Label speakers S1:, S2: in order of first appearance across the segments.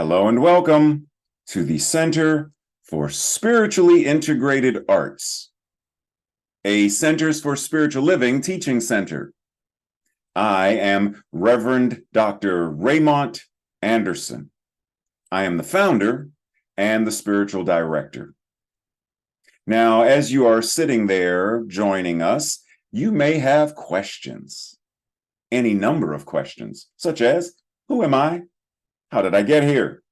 S1: Hello and welcome to the Center for Spiritually Integrated Arts, a Centers for Spiritual Living teaching center. I am Reverend Dr. Raymont Anderson. I am the founder and the spiritual director. Now, as you are sitting there joining us, you may have questions, any number of questions, such as, who am I? How did I get here?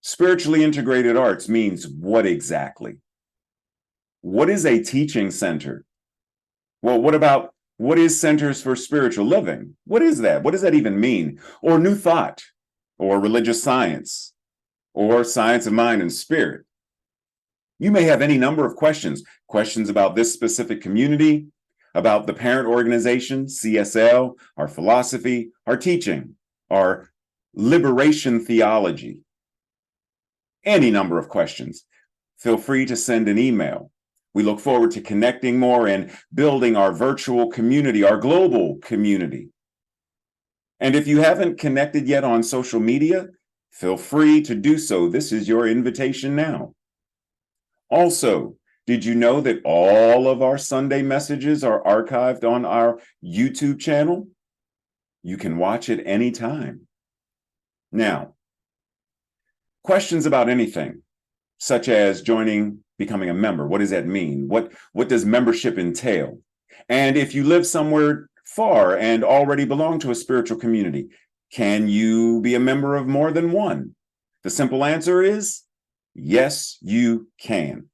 S1: Spiritually integrated arts means what exactly? What is a teaching center? Well, what is Centers for Spiritual Living? What is that? What does that even mean? Or New Thought, or religious science, or science of mind and spirit? You may have any number of questions about this specific community, about the parent organization, CSL, our philosophy, our teaching, our liberation theology. Any number of questions. Feel free to send an email. We look forward to connecting more and building our virtual community, our global community. And if you haven't connected yet on social media, feel free to do so. This is your invitation now. Also, did you know that all of our Sunday messages are archived on our YouTube channel? You can watch it anytime. Now, questions about anything, such as becoming a member. What does that mean? What does membership entail? And if you live somewhere far and already belong to a spiritual community, can you be a member of more than one? The simple answer is yes, you can.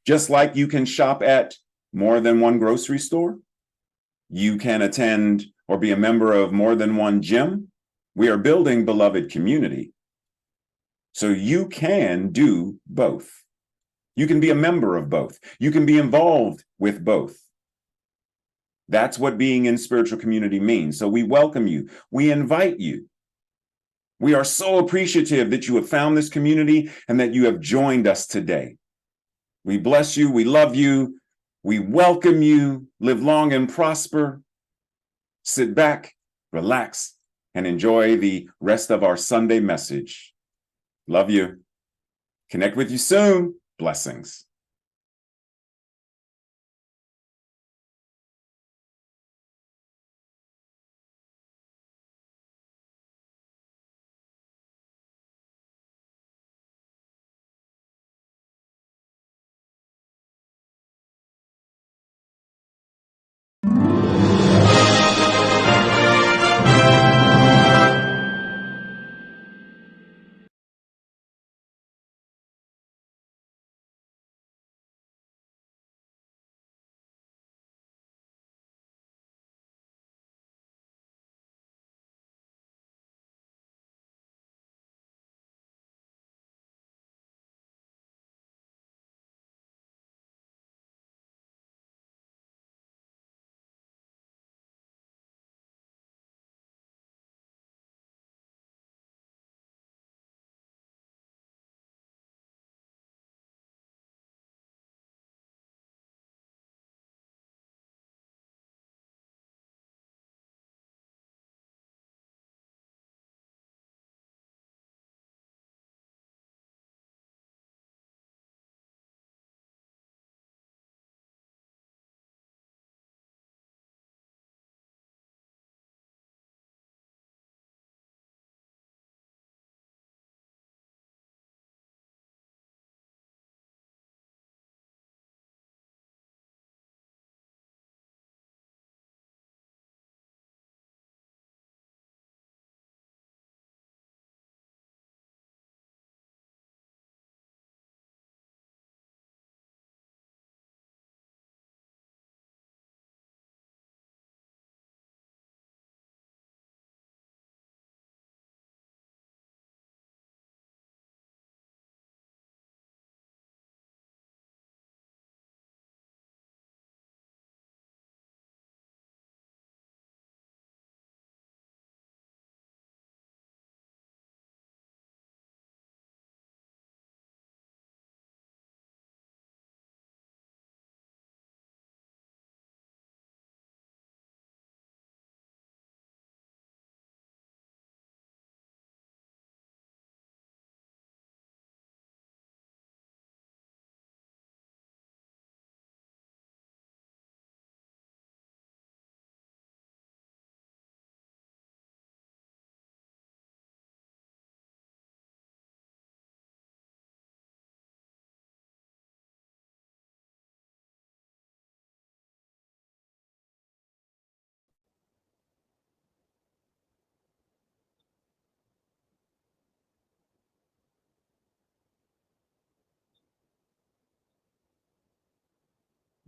S1: Just like you can shop at more than one grocery store, you can attend or be a member of more than one gym. We are building beloved community. So you can do both. You can be a member of both. You can be involved with both. That's what being in spiritual community means. So we welcome you. We invite you. We are so appreciative that you have found this community and that you have joined us today. We bless you. We love you. We welcome you. Live long and prosper. Sit back, relax, and enjoy the rest of our Sunday message. Love you. Connect with you soon. Blessings.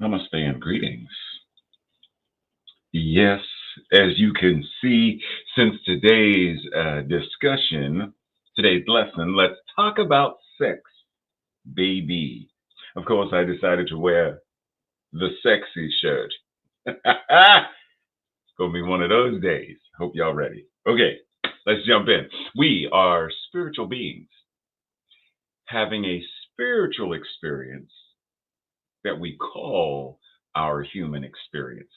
S2: Namaste and greetings. Yes, as you can see, since today's discussion, today's lesson, let's talk about sex, baby. Of course, I decided to wear the sexy shirt. It's going to be one of those days. Hope y'all ready. Okay, let's jump in. We are spiritual beings having a spiritual experience that we call our human experience.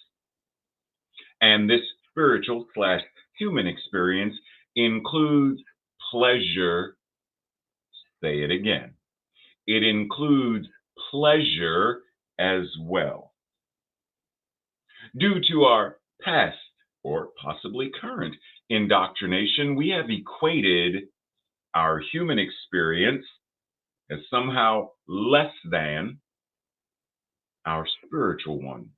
S2: And this spiritual / human experience includes pleasure. Say it again. It includes pleasure as well. Due to our past or possibly current indoctrination, we have equated our human experience as somehow less than our spiritual one.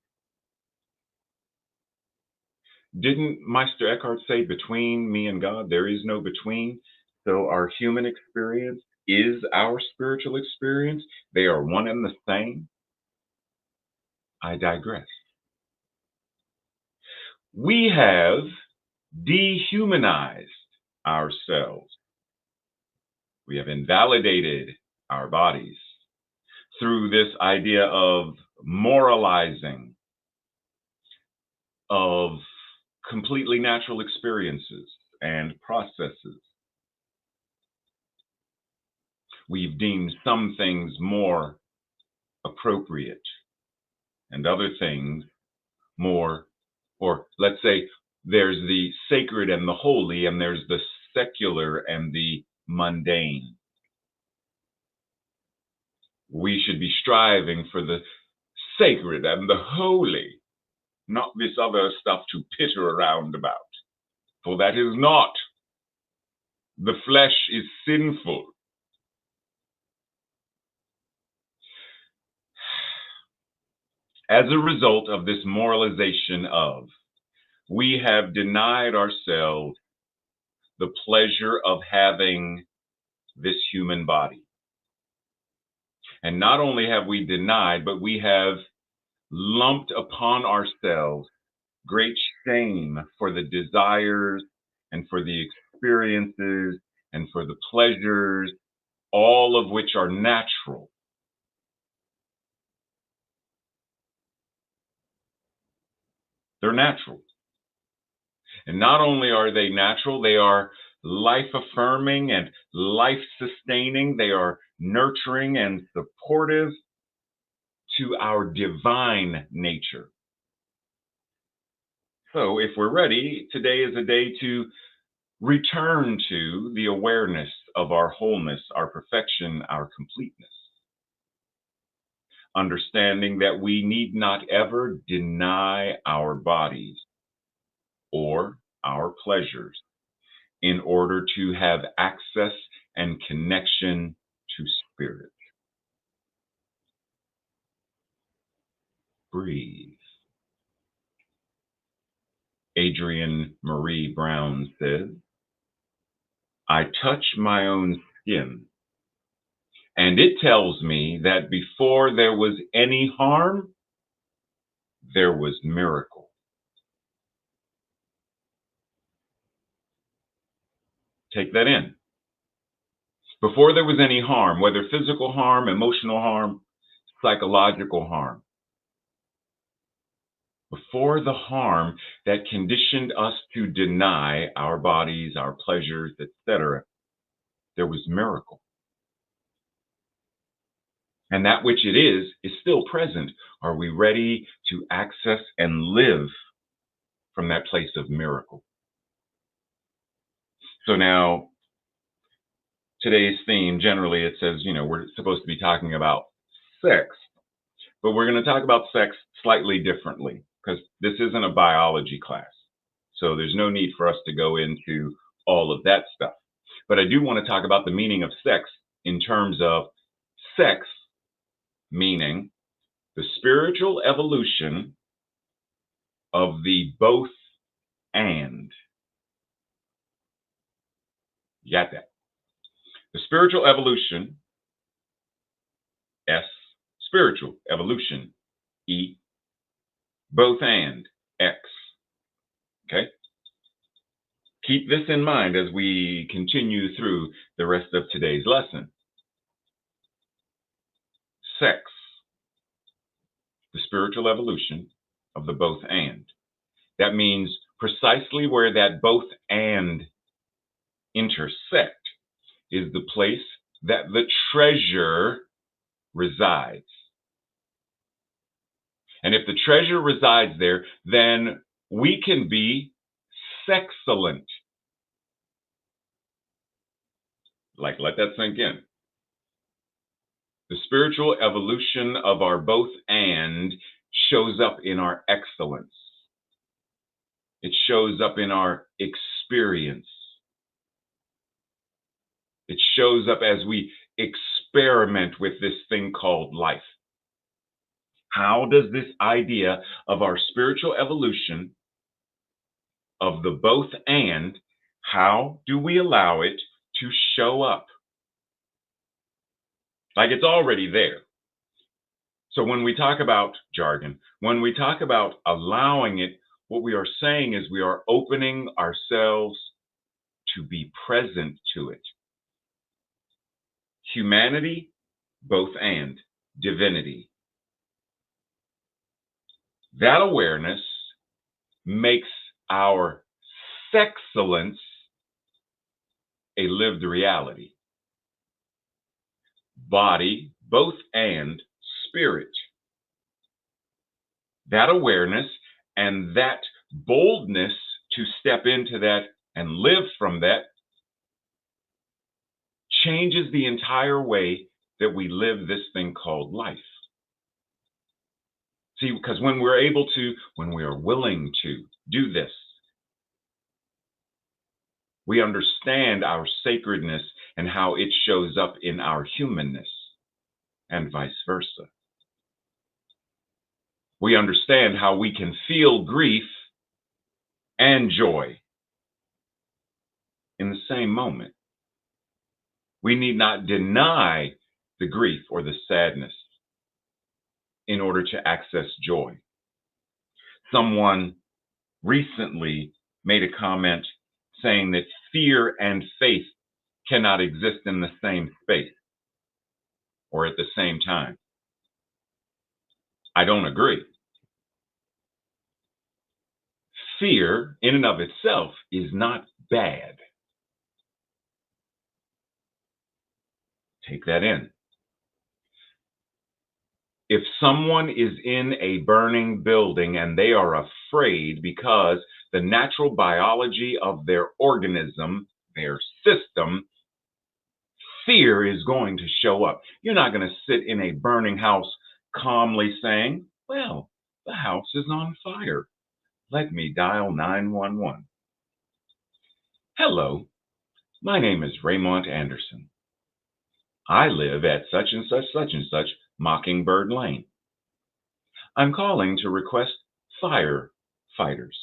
S2: Didn't Meister Eckhart say, between me and God, there is no between? So our human experience is our spiritual experience. They are one and the same. I digress. We have dehumanized ourselves. We have invalidated our bodies through this idea of moralizing, of completely natural experiences and processes. We've deemed some things more appropriate and other things more, or let's say there's the sacred and the holy, and there's the secular and the mundane. We should be striving for the sacred and the holy, not this other stuff to pitter around about. For that is not. The flesh is sinful. As a result of this moralization of, we have denied ourselves the pleasure of having this human body. And not only have we denied, but we have lumped upon ourselves great shame for the desires and for the experiences and for the pleasures, all of which are natural. They're natural. And not only are they natural, they are life-affirming and life-sustaining. They are nurturing and supportive to our divine nature. So if we're ready, today is a day to return to the awareness of our wholeness, our perfection, our completeness. Understanding that we need not ever deny our bodies or our pleasures in order to have access and connection to spirit. Breathe. Adrienne Marie Brown says, I touch my own skin, and it tells me that before there was any harm, there was miracle. Take that in. Before there was any harm, whether physical harm, emotional harm, psychological harm, before the harm that conditioned us to deny our bodies, our pleasures, etc., there was miracle. And that which it is still present. Are we ready to access and live from that place of miracle? So now, today's theme, generally it says, we're supposed to be talking about sex, but we're going to talk about sex slightly differently because this isn't a biology class. So there's no need for us to go into all of that stuff. But I do want to talk about the meaning of sex in terms of sex, meaning the spiritual evolution of the both and. You got that? The spiritual evolution, S, spiritual evolution E, both and, X. Okay? Keep this in mind as we continue through the rest of today's lesson. Sex, the spiritual evolution of the both and. That means precisely where that both and intersect is the place that the treasure resides. And if the treasure resides there, then we can be sexcellent. Like, let that sink in. The spiritual evolution of our both and shows up in our excellence. It shows up in our experience. It shows up as we experiment with this thing called life. How does this idea of our spiritual evolution of the both and, how do we allow it to show up? Like, it's already there. So when we talk about jargon, when we talk about allowing it, what we are saying is we are opening ourselves to be present to it. Humanity, both and, divinity. That awareness makes our sexcellence a lived reality. Body, both and, spirit. That awareness and that boldness to step into that and live from that changes the entire way that we live this thing called life. See, because when we are willing to do this, we understand our sacredness and how it shows up in our humanness, and vice versa. We understand how we can feel grief and joy in the same moment. We need not deny the grief or the sadness in order to access joy. Someone recently made a comment saying that fear and faith cannot exist in the same space or at the same time. I don't agree. Fear in and of itself is not bad. Take that in. If someone is in a burning building and they are afraid because the natural biology of their organism, their system, fear is going to show up. You're not going to sit in a burning house calmly saying, well, the house is on fire. Let me dial 911. Hello, my name is Raymont Anderson. I live at such and such Mockingbird Lane. I'm calling to request firefighters,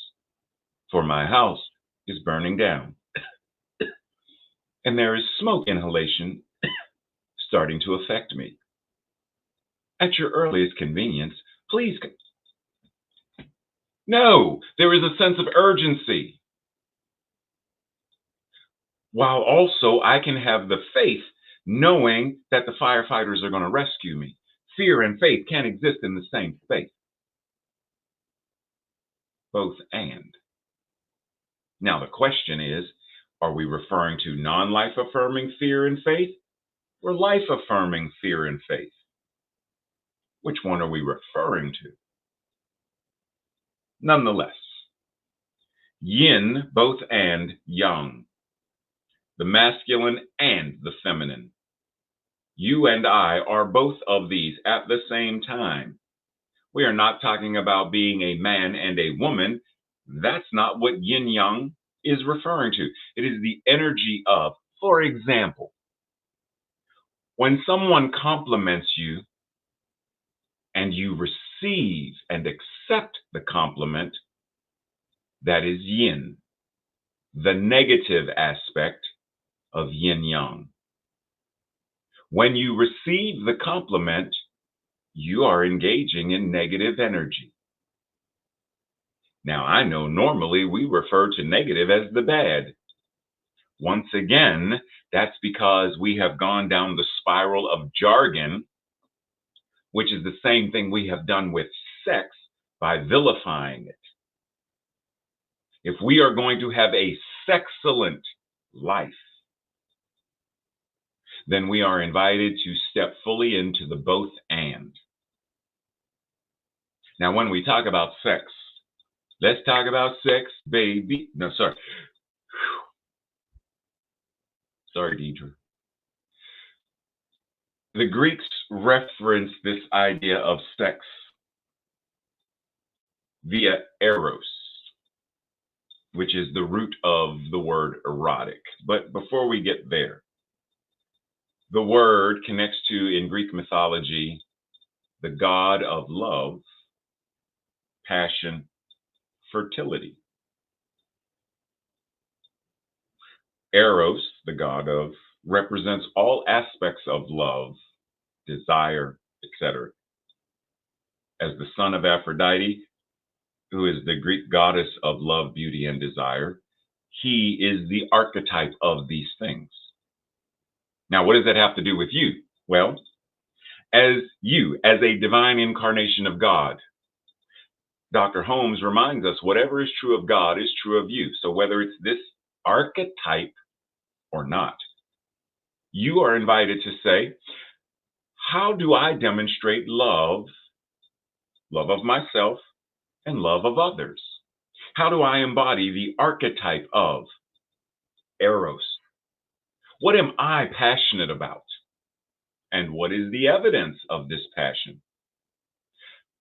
S2: for my house is burning down, and there is smoke inhalation starting to affect me. At your earliest convenience, please. No, there is a sense of urgency. While also I can have the faith knowing that the firefighters are going to rescue me. Fear and faith can't exist in the same space. Both and. Now the question is, are we referring to non-life affirming fear and faith or life affirming fear and faith? Which one are we referring to? Nonetheless, yin, both and, yang. The masculine and the feminine. You and I are both of these at the same time. We are not talking about being a man and a woman. That's not what yin yang is referring to. It is the energy of, for example, when someone compliments you and you receive and accept the compliment, that is yin, the negative aspect of yin yang. When you receive the compliment, you are engaging in negative energy. Now, I know normally we refer to negative as the bad. Once again, that's because we have gone down the spiral of jargon, which is the same thing we have done with sex by vilifying it. If we are going to have a sexcellent life, then we are invited to step fully into the both and. Now, when we talk about sex, let's talk about sex, baby. No, sorry. Sorry, Deidre. The Greeks reference this idea of sex via eros, which is the root of the word erotic. But before we get there, the word connects to, in Greek mythology, the god of love, passion, fertility. Eros, the god of, represents all aspects of love, desire, etc. As the son of Aphrodite, who is the Greek goddess of love, beauty, and desire, he is the archetype of these things. Now, what does that have to do with you? Well, as you, as a divine incarnation of God, Dr. Holmes reminds us whatever is true of God is true of you. So whether it's this archetype or not, you are invited to say, how do I demonstrate love, love of myself and love of others? How do I embody the archetype of Eros? What am I passionate about? And what is the evidence of this passion?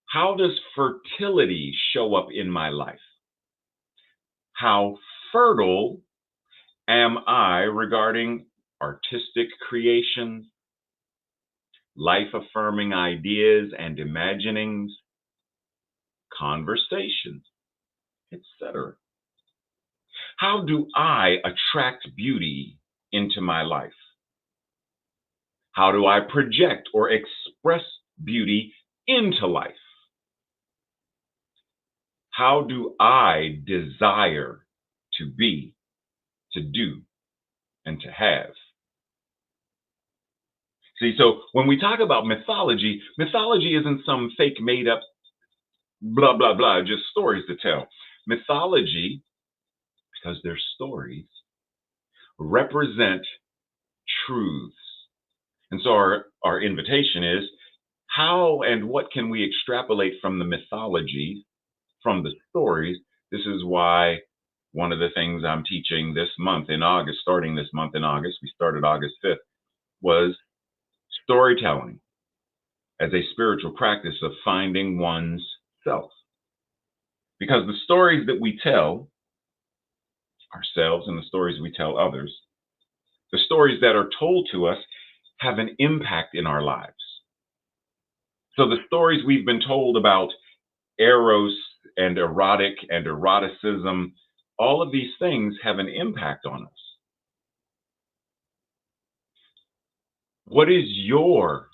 S2: How does fertility show up in my life? How fertile am I regarding artistic creations, life-affirming ideas and imaginings, conversations, etc.? How do I attract beauty into my life? How do I project or express beauty into life? How do I desire to be, to do, and to have? See, so when we talk about mythology, mythology isn't some fake made up blah, blah, blah, just stories to tell. Mythology, because they're stories, represent truths. And so our invitation is, how and what can we extrapolate from the mythology, from the stories? This is why one of the things I'm teaching this month in August, starting this month in August, we started August 5th, was storytelling as a spiritual practice of finding one's self. Because the stories that we tell ourselves and the stories we tell others, the stories that are told to us have an impact in our lives. So the stories we've been told about eros and erotic and eroticism, all of these things have an impact on us. What is your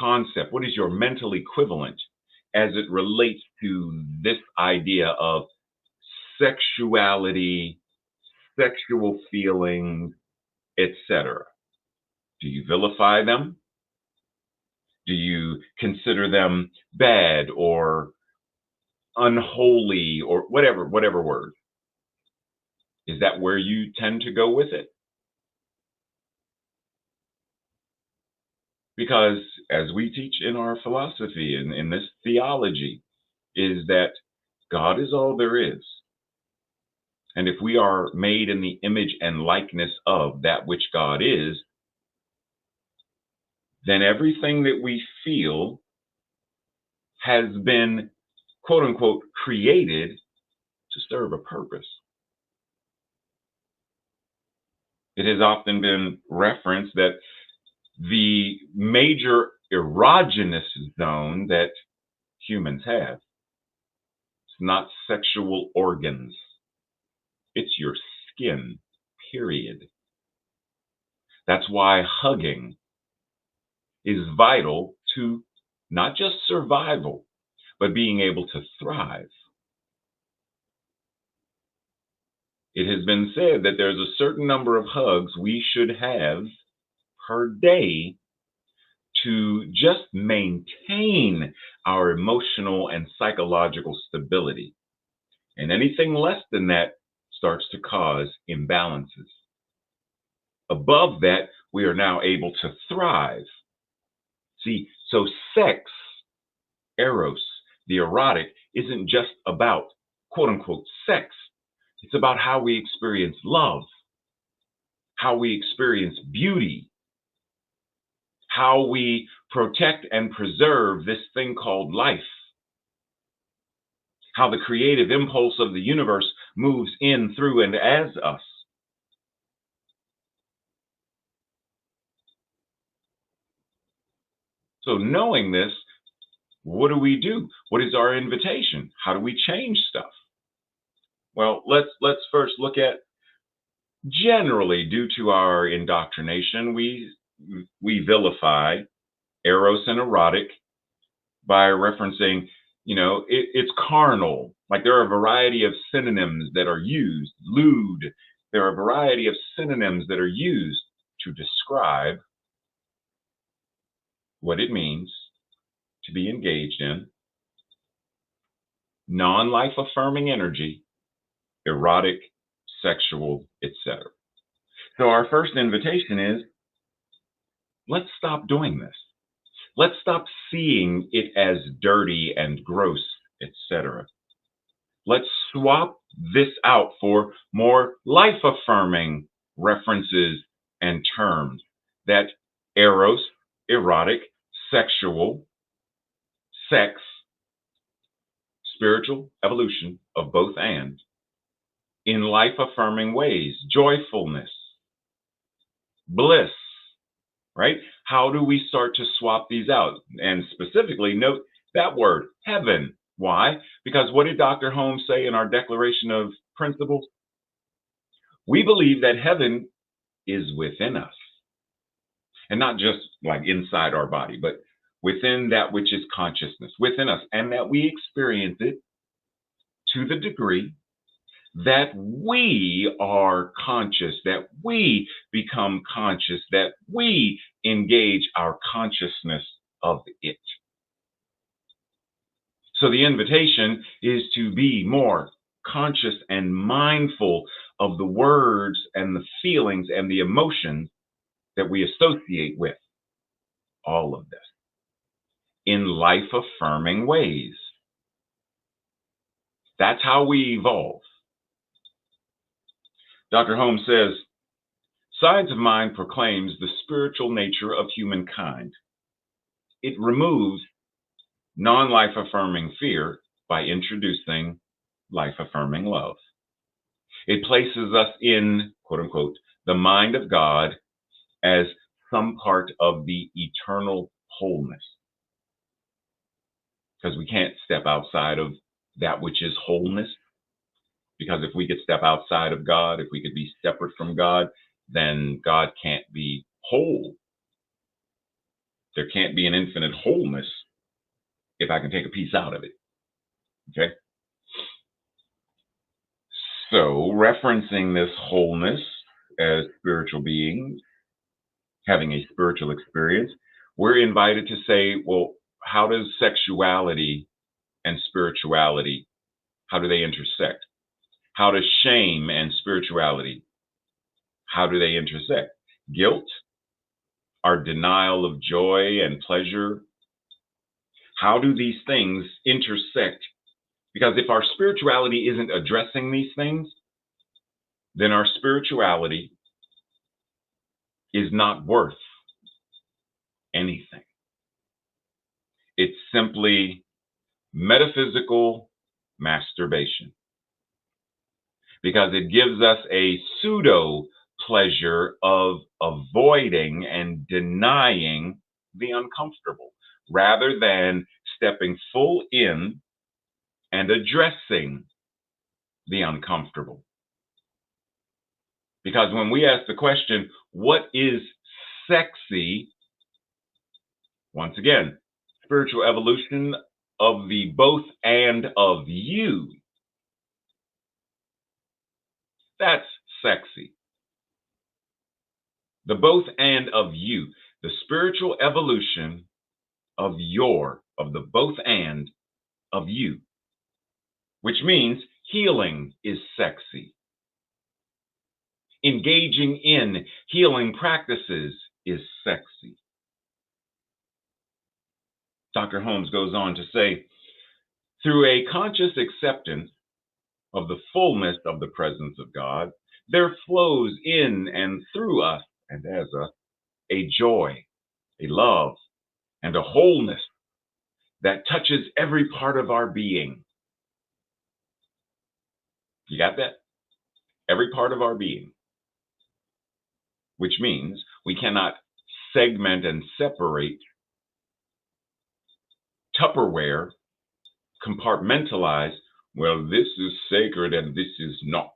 S2: concept? What is your mental equivalent as it relates to this idea of sexuality, sexual feelings, etc.? Do you vilify them? Do you consider them bad or unholy or whatever word? Is that where you tend to go with it? Because as we teach in our philosophy and in this theology, is that God is all there is. And if we are made in the image and likeness of that which God is, then everything that we feel has been, quote unquote, created to serve a purpose. It has often been referenced that the major erogenous zone that humans have, it's not sexual organs, it's your skin, period. That's why hugging is vital to not just survival, but being able to thrive. It has been said that there's a certain number of hugs we should have per day to just maintain our emotional and psychological stability. And anything less than that starts to cause imbalances. Above that, we are now able to thrive. See, so sex, eros, the erotic, isn't just about quote unquote sex. It's about how we experience love, how we experience beauty, how we protect and preserve this thing called life, how the creative impulse of the universe moves in, through, and as us. So knowing this, what do we do? What is our invitation? How do we change stuff? Well, let's first look at, generally, due to our indoctrination, we vilify eros and erotic by referencing, it's carnal. Like there are a variety of synonyms that are used. Lewd. There are a variety of synonyms that are used to describe what it means to be engaged in non-life affirming energy, erotic, sexual, etc. So our first invitation is, let's stop doing this. Let's stop seeing it as dirty and gross, etc. Let's swap this out for more life affirming references and terms that eros, erotic, sexual, sex, spiritual evolution of both and, in life affirming ways, joyfulness, bliss, right? How do we start to swap these out? And specifically, note that word, heaven. Why? Because what did Dr. Holmes say in our Declaration of Principles? We believe that heaven is within us, and not just like inside our body, but within that which is consciousness, within us, and that we experience it to the degree that we are conscious, that we become conscious, that we engage our consciousness of it. So the invitation is to be more conscious and mindful of the words and the feelings and the emotions that we associate with all of this in life affirming ways. That's how we evolve. Dr. Holmes says, Science of Mind proclaims the spiritual nature of humankind. It removes non-life affirming fear by introducing life affirming love. It places us in, quote unquote, the mind of God as some part of the eternal wholeness. Because we can't step outside of that which is wholeness. Because if we could step outside of God, if we could be separate from God, then God can't be whole. There can't be an infinite wholeness if I can take a piece out of it. Okay? So, referencing this wholeness as spiritual beings, having a spiritual experience, we're invited to say, well, how does sexuality and spirituality, how do they intersect? How does shame and spirituality, how do they intersect? Guilt, our denial of joy and pleasure, how do these things intersect? Because if our spirituality isn't addressing these things, then our spirituality is not worth anything. It's simply metaphysical masturbation, because it gives us a pseudo pleasure of avoiding and denying the uncomfortable rather than stepping full in and addressing the uncomfortable. Because when we ask the question, what is sexy? Once again, spiritual evolution of the both and of you. That's sexy. The both and of you, the spiritual evolution of the both and of you, which means healing is sexy. Engaging in healing practices is sexy. Dr. Holmes goes on to say, through a conscious acceptance of the fullness of the presence of God, there flows in and through us and as us a joy, a love, and a wholeness that touches every part of our being. You got that? Every part of our being. Which means we cannot segment and separate Tupperware, compartmentalize, well, this is sacred and this is not.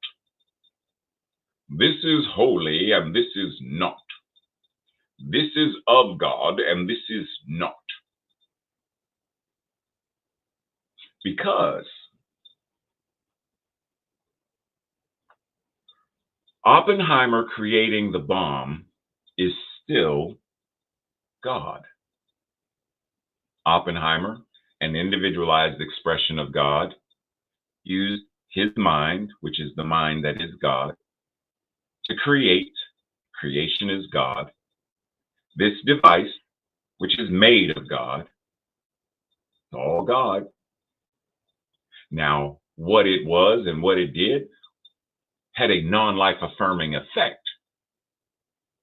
S2: This is holy and this is not. This is of God and this is not. Because Oppenheimer creating the bomb is still God. Oppenheimer, an individualized expression of God, used his mind, which is the mind that is God, to create. Creation is God. This device, which is made of God, all God. Now, what it was and what it did had a non-life affirming effect,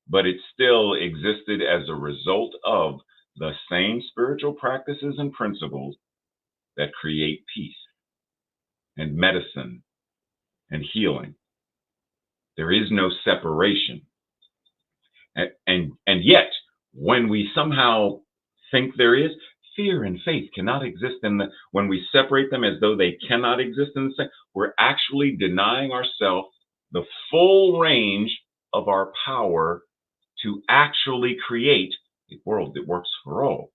S2: but it still existed as a result of the same spiritual practices and principles that create peace and medicine and healing. There is no separation. And yet, when we somehow think there is, fear and faith cannot exist when we separate them as though they cannot exist in the same, we're actually denying ourselves the full range of our power to actually create a world that works for all.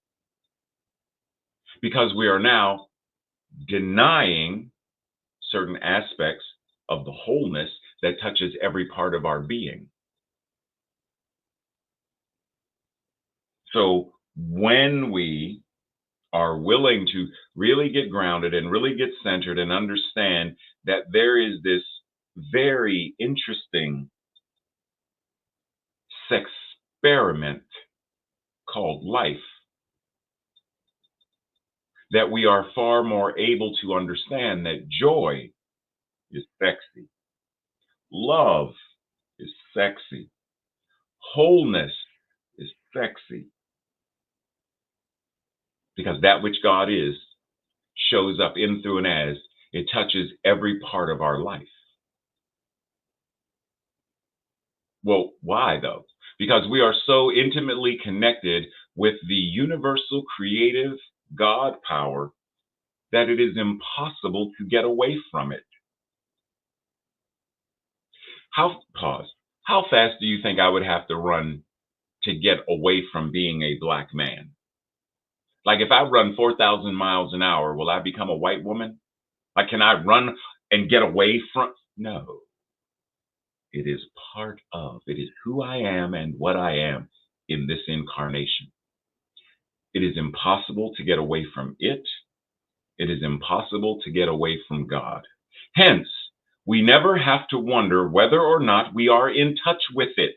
S2: Because we are now denying certain aspects of the wholeness that touches every part of our being. So when we are willing to really get grounded and really get centered and understand that there is this very interesting experiment called life, that we are far more able to understand that joy is sexy, love is sexy, wholeness is sexy, because that which God is shows up in, through, and as it touches every part of our life. Well, why though? Because we are so intimately connected with the universal creative God power that it is impossible to get away from it. How fast do you think I would have to run to get away from being a black man? Like if I run 4,000 miles an hour, will I become a white woman? Like, can I run and get away from? No. It is part of, it is who I am and what I am in this incarnation. It is impossible to get away from it. It is impossible to get away from God. Hence, we never have to wonder whether or not we are in touch with it.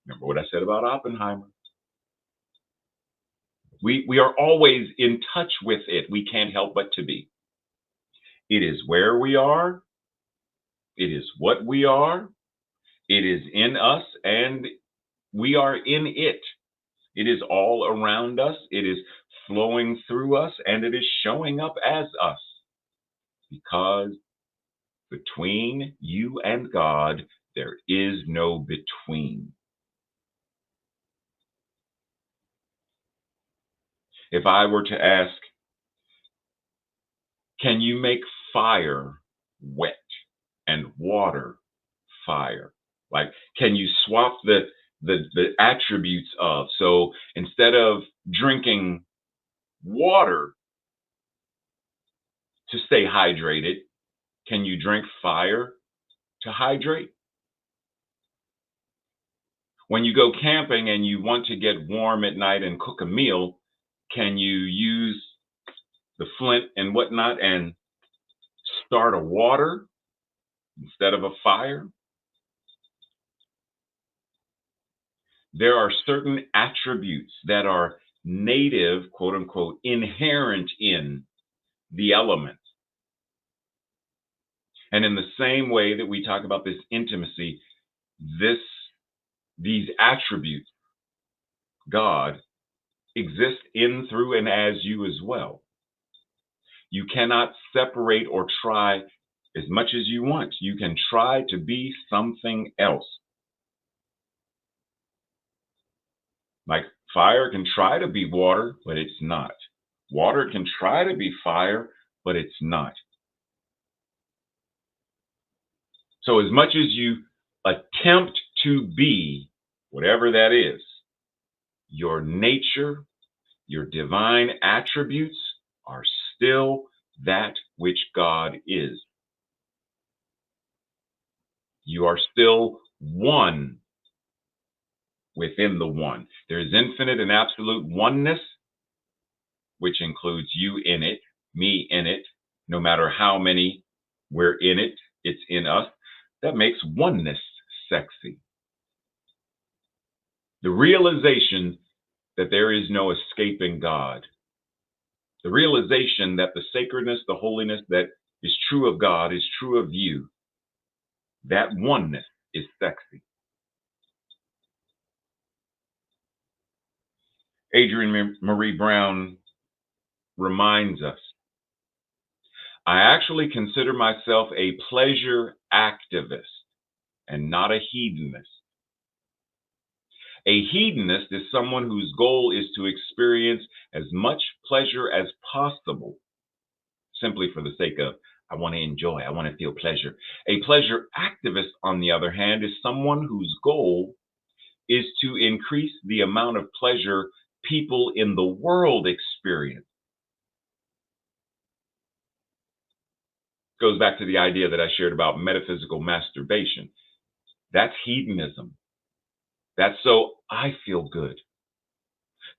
S2: Remember what I said about Oppenheimer? We are always in touch with it. We can't help but to be. It is where we are. It is what we are. It is in us, and we are in it. It is all around us. It is flowing through us, and it is showing up as us. Because between you and God, there is no between. If I were to ask, can you make fire wet and water fire? Like, can you swap the attributes of, so instead of drinking water to stay hydrated? Can you drink fire to hydrate? When you go camping and you want to get warm at night and cook a meal, can you use the flint and whatnot and start a water instead of a fire? There are certain attributes that are native, quote unquote, inherent in the element. And in the same way that we talk about this intimacy, these attributes, God, exist in, through, and as you as well. You cannot separate or try as much as you want. You can try to be something else. Like fire can try to be water, but it's not. Water can try to be fire, but it's not. So as much as you attempt to be whatever that is, your nature, your divine attributes are still that which God is. You are still one within the one. There is infinite and absolute oneness, which includes you in it, me in it. No matter how many we're in it, it's in us. That makes oneness sexy. The realization that there is no escaping God. The realization that the sacredness, the holiness that is true of God is true of you. That oneness is sexy. Adrienne Marie Brown reminds us, I actually consider myself a pleasure activist and not a hedonist. A hedonist is someone whose goal is to experience as much pleasure as possible, simply for the sake of, I want to enjoy, I want to feel pleasure. A pleasure activist, on the other hand, is someone whose goal is to increase the amount of pleasure people in the world experience. Goes back to the idea that I shared about metaphysical masturbation. That's hedonism. That's so I feel good.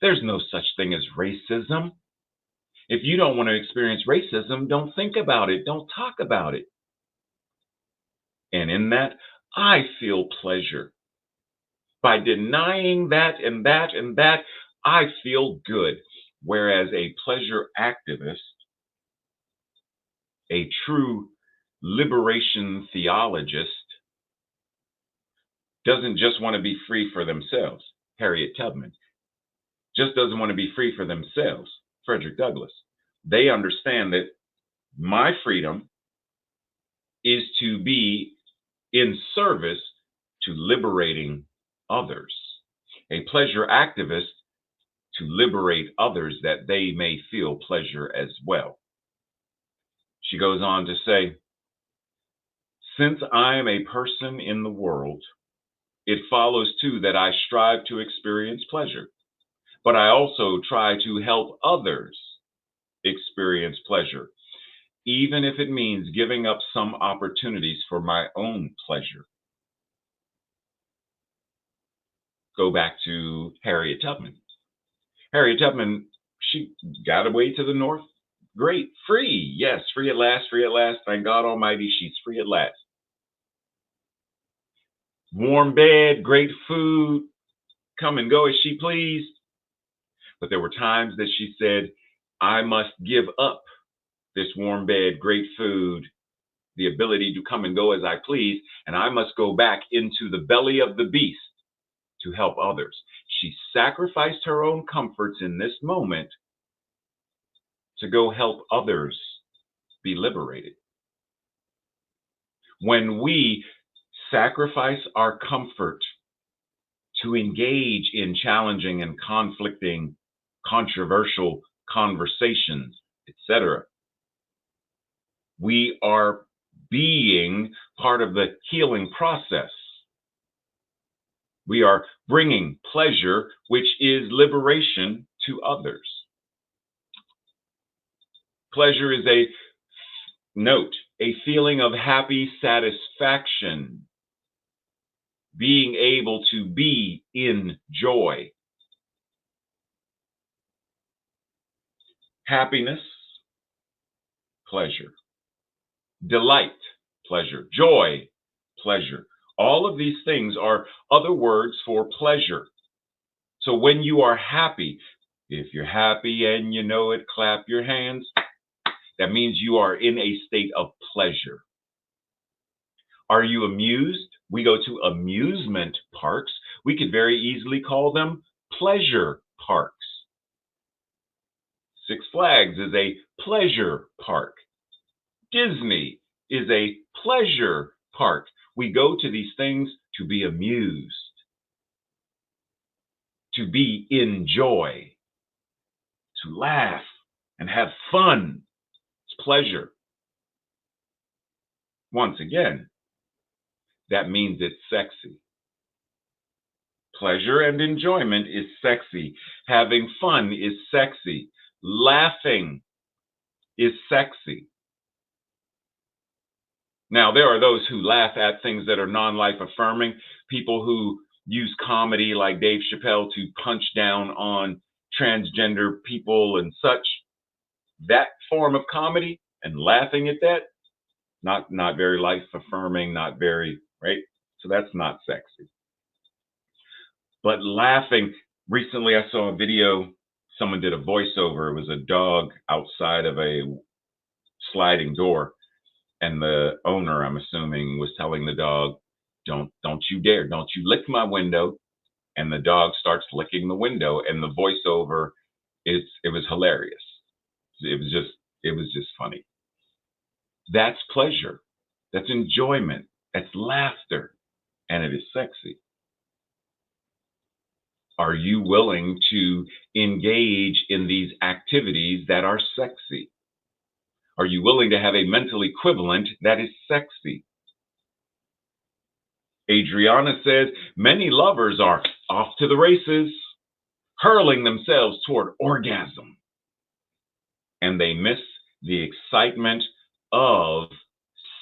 S2: There's no such thing as racism. If you don't want to experience racism, don't think about it. Don't talk about it. And in that, I feel pleasure. By denying that and that and that, I feel good. Whereas a pleasure activist, a true liberation theologist, doesn't just want to be free for themselves. Harriet Tubman just doesn't want to be free for themselves. Frederick Douglass. They understand that my freedom is to be in service to liberating others. A pleasure activist to liberate others that they may feel pleasure as well. She goes on to say, since I am a person in the world, it follows too that I strive to experience pleasure, but I also try to help others experience pleasure, even if it means giving up some opportunities for my own pleasure. Go back to Harriet Tubman. Harriet Tubman, she got away to the north. Great, free. Yes, free at last, free at last. Thank God Almighty, she's free at last. Warm bed, great food, come and go as she pleased. But there were times that she said, I must give up this warm bed, great food, the ability to come and go as I please, and I must go back into the belly of the beast to help others. She sacrificed her own comforts in this moment to go help others be liberated. When we sacrifice our comfort to engage in challenging and conflicting, controversial conversations, etc., we are being part of the healing process. We are bringing pleasure, which is liberation, to others. Pleasure is a feeling of happy satisfaction, being able to be in joy. Happiness, pleasure. Delight, pleasure. Joy, pleasure. All of these things are other words for pleasure. So when you are happy, if you're happy and you know it, clap your hands. That means you are in a state of pleasure. Are you amused? We go to amusement parks. We could very easily call them pleasure parks. Six Flags is a pleasure park. Disney is a pleasure park. We go to these things to be amused, to be in joy, to laugh and have fun. It's pleasure. Once again, that means it's sexy. Pleasure and enjoyment is sexy. Having fun is sexy. Laughing is sexy. Now, there are those who laugh at things that are non-life affirming, people who use comedy like Dave Chappelle to punch down on transgender people and such. That form of comedy and laughing at that, not very life affirming, not very, right? So that's not sexy. But laughing, recently I saw a video, someone did a voiceover. It was a dog outside of a sliding door. And the owner, I'm assuming, was telling the dog, don't you dare, don't you lick my window. And the dog starts licking the window, and the voiceover, it was hilarious. It was just funny. That's pleasure. That's enjoyment. That's laughter. And it is sexy. Are you willing to engage in these activities that are sexy? Are you willing to have a mental equivalent that is sexy? Adriana says, many lovers are off to the races, hurling themselves toward orgasm, and they miss the excitement of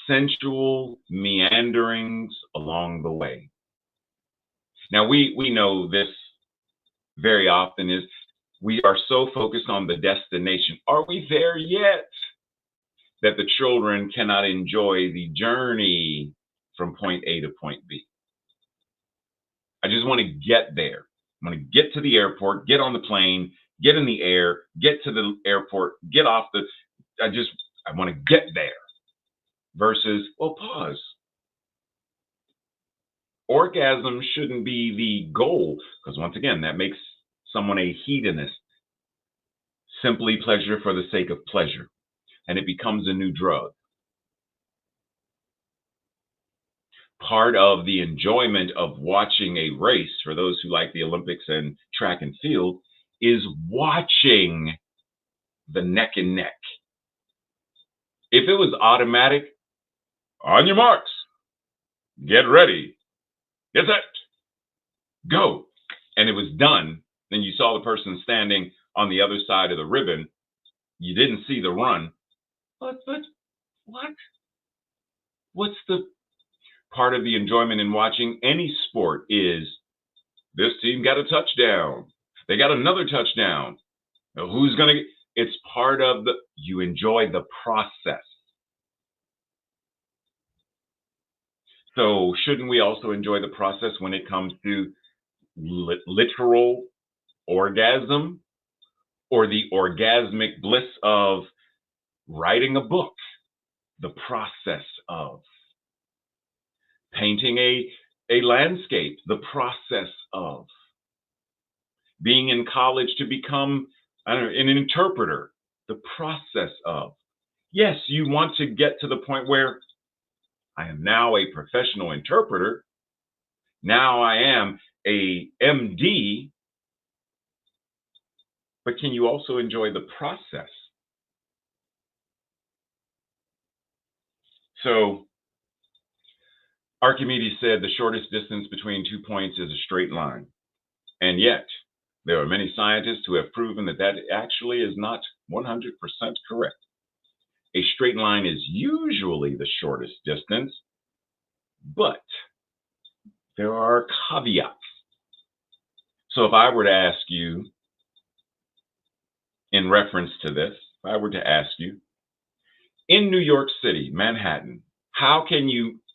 S2: sensual meanderings along the way. Now, we know this very often is we are so focused on the destination. Are we there yet? That the children cannot enjoy the journey from point A to point B. I just want to get there. I want to get to the airport, get on the plane, get in the air, get to the airport, get off I want to get there. Versus, well, pause. Orgasm shouldn't be the goal, because once again, that makes someone a hedonist. Simply pleasure for the sake of pleasure. And it becomes a new drug. Part of the enjoyment of watching a race, for those who like the Olympics and track and field, is watching the neck and neck. If it was automatic, on your marks, get ready, get set, go, and it was done, then you saw the person standing on the other side of the ribbon, you didn't see the run. But what? What's the part of the enjoyment in watching any sport is this team got a touchdown. They got another touchdown. Now, who's going to get? It's part of you enjoy the process. So shouldn't we also enjoy the process when it comes to literal orgasm or the orgasmic bliss of writing a book, the process of painting a landscape, the process of being in college to become an interpreter, the process of. Yes, you want to get to the point where I am now a professional interpreter. Now I am a MD. But can you also enjoy the process? So Archimedes said the shortest distance between 2 points is a straight line. And yet, there are many scientists who have proven that actually is not 100% correct. A straight line is usually the shortest distance, but there are caveats. So if I were to ask you, in reference to this, if I were to ask you, in New York City, Manhattan,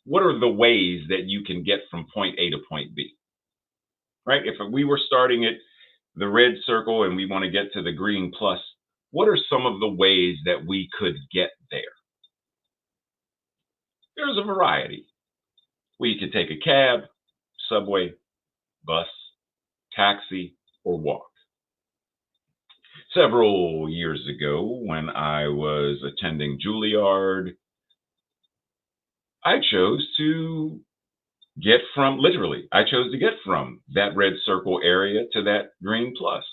S2: what are the ways that you can get from point A to point B? Right? If we were starting at the red circle and we want to get to the green plus, what are some of the ways that we could get there? There's a variety. We could take a cab, subway, bus, taxi, or walk. Several years ago, when I was attending Juilliard, I chose to get from that red circle area to that green plus.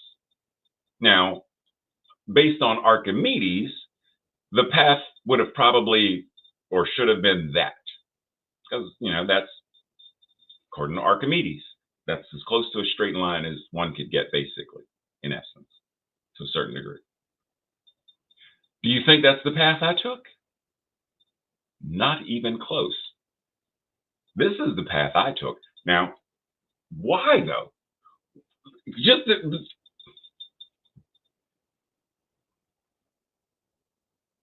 S2: Now, based on Archimedes, the path would have probably or should have been that. Because, that's according to Archimedes. That's as close to a straight line as one could get, basically, in essence, to a certain degree. Do you think that's the path I took? Not even close. This is the path I took. Now, why though?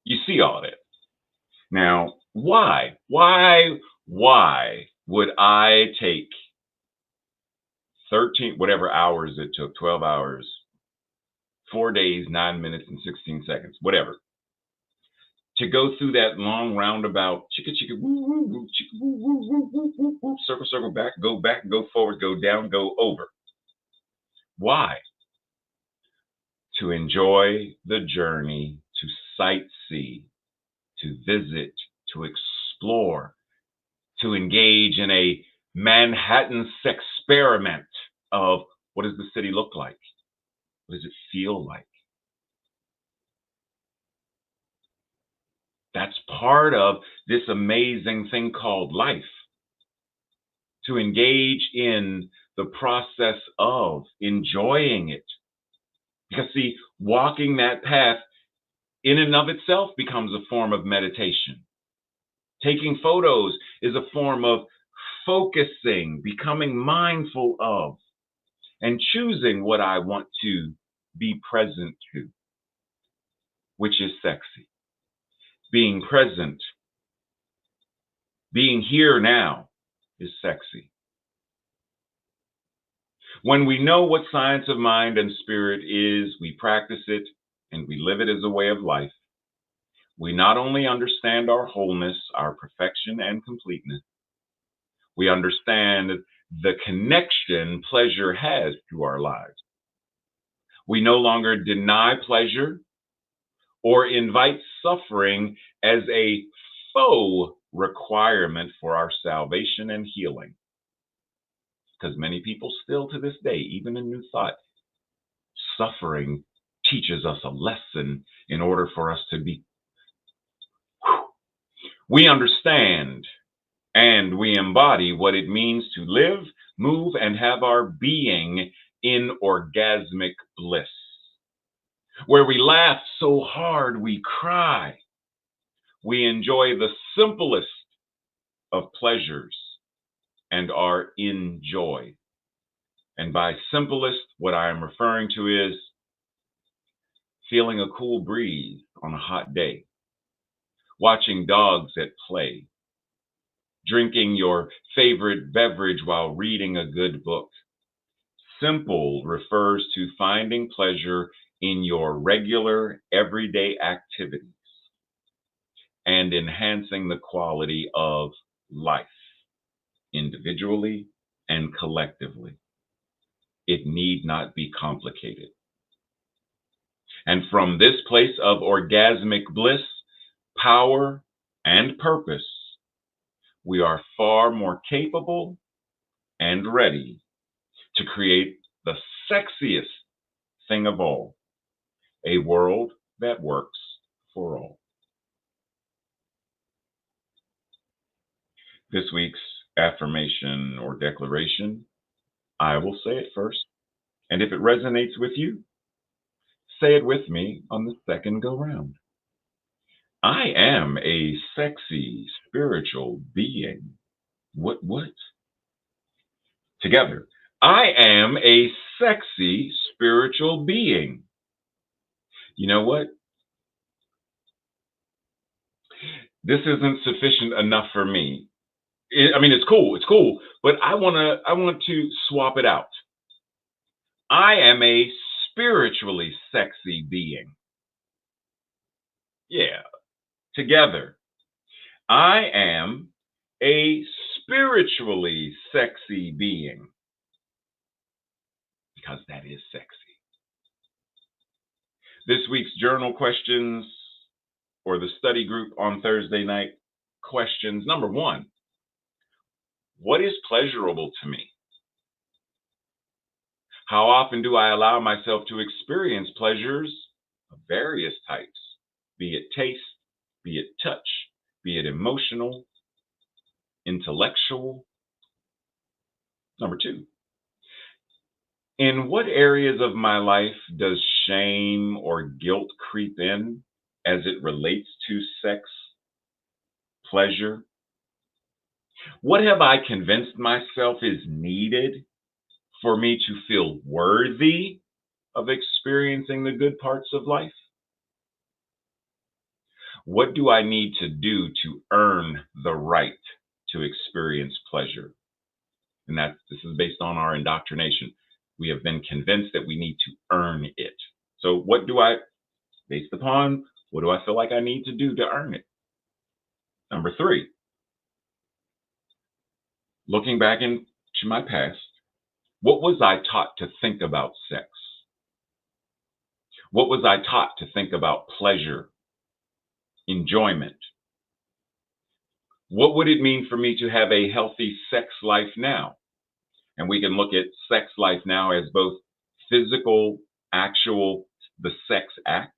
S2: You see all of it. Now, why? Why would I take 13, whatever hours it took, 12 hours, 4 days, 9 minutes, and 16 seconds, whatever, to go through that long roundabout, chicka chicka woo woo woo, chicka woo woo woo woo woo woo, circle back, go forward, go down, go over? Why? To enjoy the journey, to sightsee, to visit, to explore, to engage in a Manhattan experiment of what does the city look like? What does it feel like? That's part of this amazing thing called life. To engage in the process of enjoying it. Because, see, walking that path in and of itself becomes a form of meditation. Taking photos is a form of focusing, becoming mindful of, and choosing what I want to be present to, which is sexy. Being present, being here now is sexy. When we know what science of mind and spirit is, we practice it and we live it as a way of life. We not only understand our wholeness, our perfection and completeness, we understand the connection pleasure has to our lives. We no longer deny pleasure or invite suffering as a faux requirement for our salvation and healing. Because many people still to this day, even in New Thought, suffering teaches us a lesson in order for us to be. We understand and we embody what it means to live, move, and have our being in orgasmic bliss, where we laugh so hard we cry. We enjoy the simplest of pleasures and are in joy. And by simplest, what I am referring to is feeling a cool breeze on a hot day, watching dogs at play, drinking your favorite beverage while reading a good book. Simple refers to finding pleasure in your regular, everyday activities and enhancing the quality of life, individually and collectively. It need not be complicated. And from this place of orgasmic bliss, power, and purpose, we are far more capable and ready to create the sexiest thing of all, a world that works for all. This week's affirmation or declaration, I will say it first. And if it resonates with you, say it with me on the second go round. I am a sexy spiritual being. What? Together. I am a sexy spiritual being. You know what? This isn't sufficient enough for me. I mean, it's cool, but I want to swap it out. I am a spiritually sexy being. Yeah, together. I am a spiritually sexy being because that is sexy. This week's journal questions or the study group on Thursday night questions. Number one, what is pleasurable to me? How often do I allow myself to experience pleasures of various types, be it taste, be it touch, be it emotional, intellectual? Number two, in what areas of my life does shame or guilt creep in as it relates to sex, pleasure? What have I convinced myself is needed for me to feel worthy of experiencing the good parts of life? What do I need to do to earn the right to experience pleasure? And this is based on our indoctrination. We have been convinced that we need to earn it. So based upon what do I feel like I need to do to earn it? Number three, looking back into my past, what was I taught to think about sex? What was I taught to think about pleasure, enjoyment? What would it mean for me to have a healthy sex life now? And we can look at sex life now as both physical, actual, the sex act,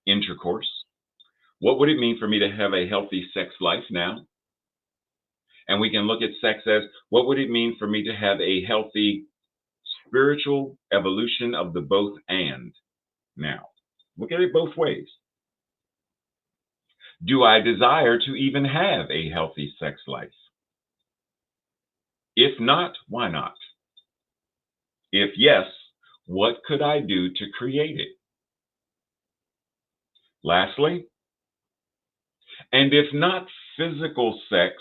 S2: intercourse. What would it mean for me to have a healthy sex life now? And we can look at sex as what would it mean for me to have a healthy spiritual evolution of the both and now? Look at it both ways. Do I desire to even have a healthy sex life? If not, why not? If yes, what could I do to create it? Lastly, and if not physical sex,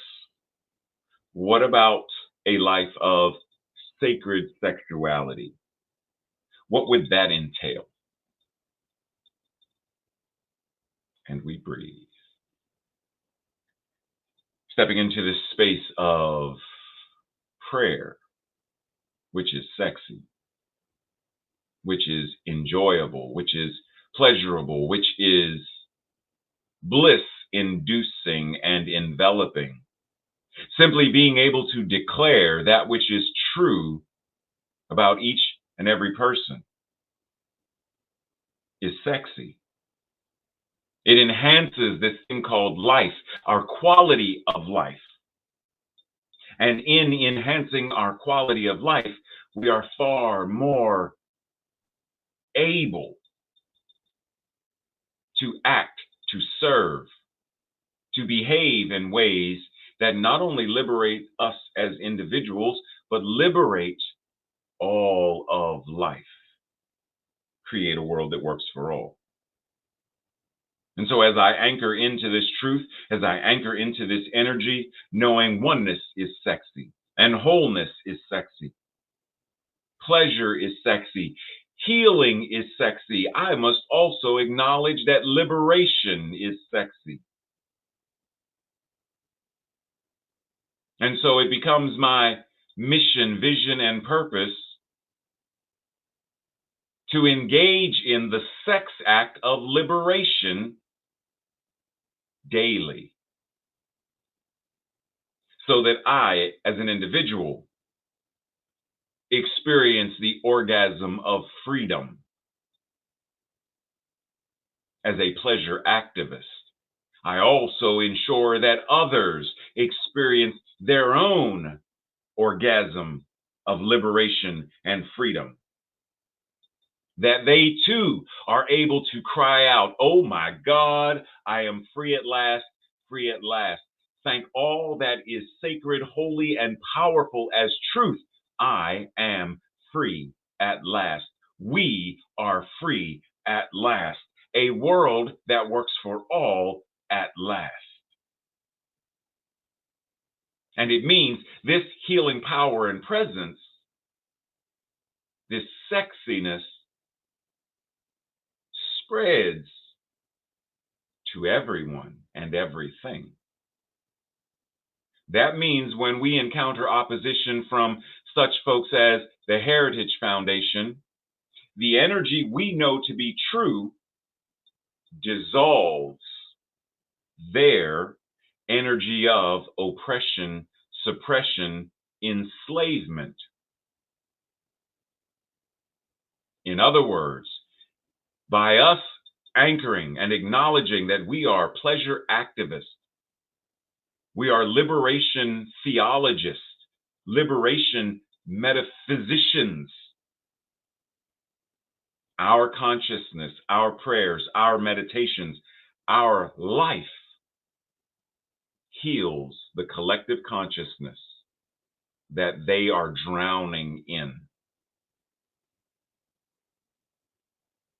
S2: what about a life of sacred sexuality? What would that entail? And we breathe. Stepping into this space of prayer, which is sexy, which is enjoyable, which is pleasurable, which is bliss inducing and enveloping. Simply being able to declare that which is true about each and every person is sexy. It enhances this thing called life, our quality of life. And in enhancing our quality of life, we are far more able to act, to serve, to behave in ways that not only liberate us as individuals, but liberate all of life. Create a world that works for all. And so as I anchor into this truth, as I anchor into this energy, knowing oneness is sexy and wholeness is sexy. Pleasure is sexy. Healing is sexy. I must also acknowledge that liberation is sexy. And so it becomes my mission, vision, and purpose to engage in the sex act of liberation daily, so that I, as an individual, experience the orgasm of freedom. As a pleasure activist, I also ensure that others experience their own orgasm of liberation and freedom. that they too are able to cry out, "Oh my God, I am free at last, free at last. Thank all that is sacred, holy, and powerful as truth. I am free at last. We are free at last. A world that works for all at last." And it means this healing power and presence, this sexiness, spreads to everyone and everything. That means when we encounter opposition from such folks as the Heritage Foundation, the energy we know to be true dissolves their energy of oppression, suppression, enslavement. In other words, by us anchoring and acknowledging that we are pleasure activists, we are liberation theologists, liberation metaphysicians, our consciousness, our prayers, our meditations, our life heals the collective consciousness that they are drowning in.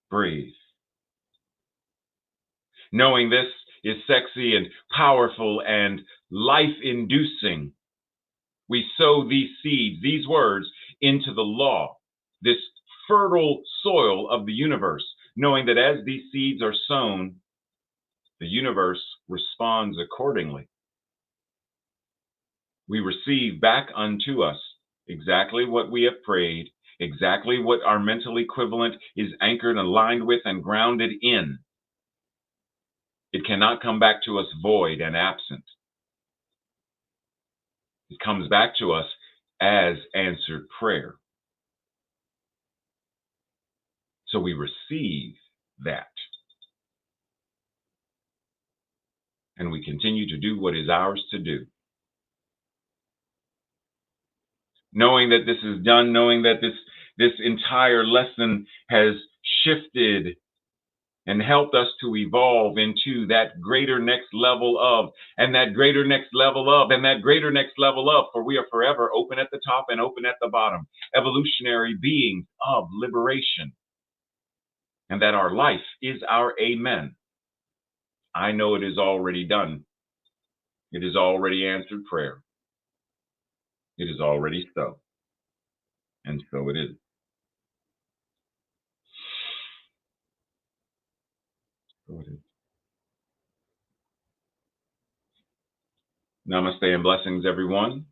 S2: Breathe. Knowing this is sexy and powerful and life-inducing, we sow these seeds, these words, into the law, this fertile soil of the universe, knowing that as these seeds are sown, the universe responds accordingly. We receive back unto us exactly what we have prayed, exactly what our mental equivalent is anchored, aligned with, and grounded in. It cannot come back to us void and absent. It comes back to us as answered prayer. So we receive that. And we continue to do what is ours to do. Knowing that this is done, knowing that this entire lesson has shifted and helped us to evolve into that greater next level of, and that greater next level of, and that greater next level of, for we are forever open at the top and open at the bottom, evolutionary beings of liberation. And that our life is our amen. I know it is already done. It is already answered prayer. It is already so. And so it is. So it is. Namaste and blessings, everyone.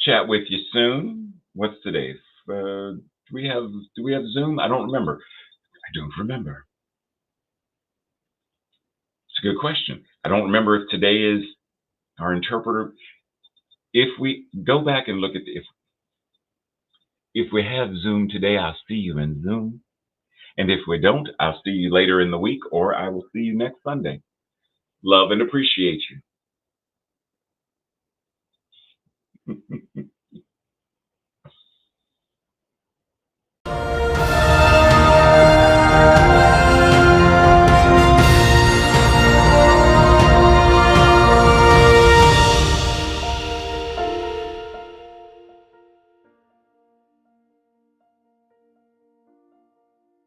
S2: Chat with you soon. What's today? Do we have Zoom? I don't remember. I don't remember. It's a good question. I don't remember if today is our interpreter. If we go back and look at if we have Zoom today, I'll see you in Zoom. And if we don't, I'll see you later in the week, or I will see you next Sunday. Love and appreciate you.